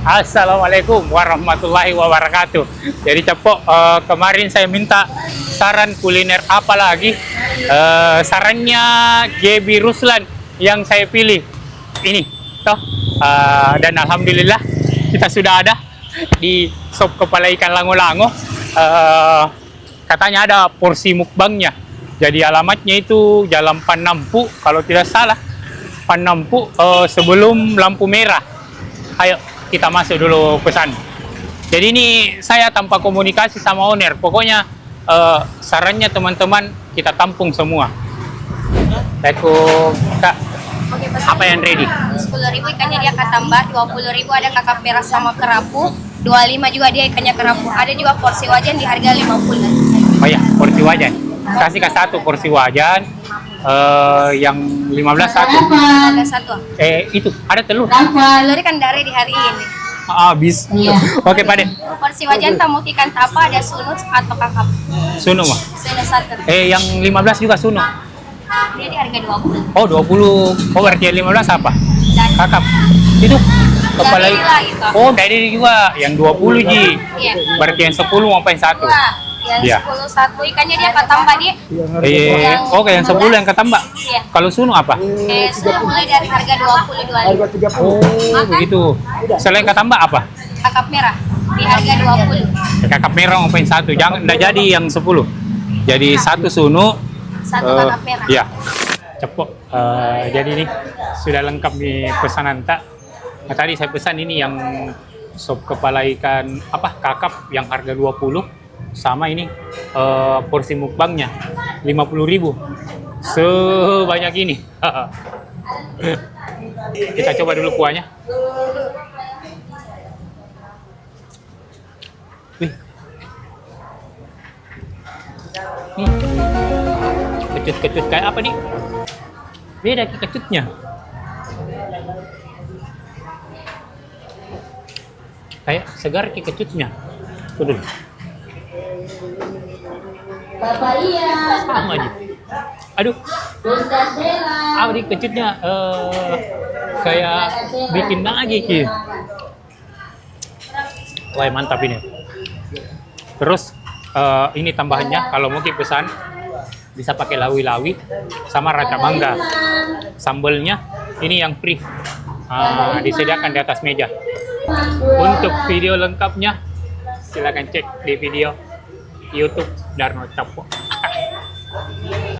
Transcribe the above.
Assalamualaikum warahmatullahi wabarakatuh. Jadi Cepok, kemarin saya minta saran kuliner apa lagi. Sarannya GB Ruslan yang saya pilih ini, toh. Dan alhamdulillah kita sudah ada di Sop Kepala Ikan Lango-Lango. Katanya ada porsi mukbangnya. Jadi alamatnya itu Jalan Panampu kalau tidak salah. Panampu sebelum lampu merah. Ayo kita masuk dulu pesan. Jadi ini saya tanpa komunikasi sama owner. Pokoknya sarannya teman-teman kita tampung semua. Assalamualaikum Kak. Oke, pesan Apa yang ready? 10.000 ikannya dia katambah, 20.000 ada kakap merah sama kerapu, 25 juga dia ikannya kerapu. Ada juga porsi wajan di harga 50. Oh ya, porsi wajan. Kasih satu porsi wajan. Yang 15 satu. Ada satu. Itu ada telur. Telur kan dari di hari ini. Habis. Oke, Pak De. Porsi wajan tamu ikan tapa ada sunut atau kakap. Suno mah. Sunut satu. Yang 15 juga suno. Dia di harga 20. Oh, 20. Oh, berarti yang 15 apa? Kakap. Itu kepala Dari lah itu. Oh, dari juga yang 20 Ji. Iya. Berarti yang 10 ngapain satu? Wah, yang Iya. 10 satu ikannya dia katambah dia. Oke, yang 10 yang ketambah. Iya. Kalau suno apa? Sudah mulai dari harga 20 25. Oh, begitu. Selain ketambah apa? Kakap merah di harga 20. Kakap merah ngapain satu? Jangan enggak jadi yang 10. Jadi satu suno. Satu kakap merah. Iya. Cepok. Jadi ini sudah lengkap nih pesanan tak. Nah, tadi saya pesan ini yang sop kepala ikan kakap yang harga 20 sama ini porsi mukbangnya 50.000 sebanyak ini. Kita coba dulu kuahnya. Wih. Nih. Kecut-kecut kayak apa nih? Beda kecutnya. Kayak segar kecutnya. Tuh dulu. Sama aja. Aduh. Di kecutnya kayak bikin lagi ki. Wah, mantap ini. Terus ini tambahannya kalau mungkin pesan bisa pakai lawi-lawi sama raca mangga. Sambelnya ini yang free. Disediakan di atas meja. Untuk video lengkapnya silakan cek di video YouTube Darno Cepok.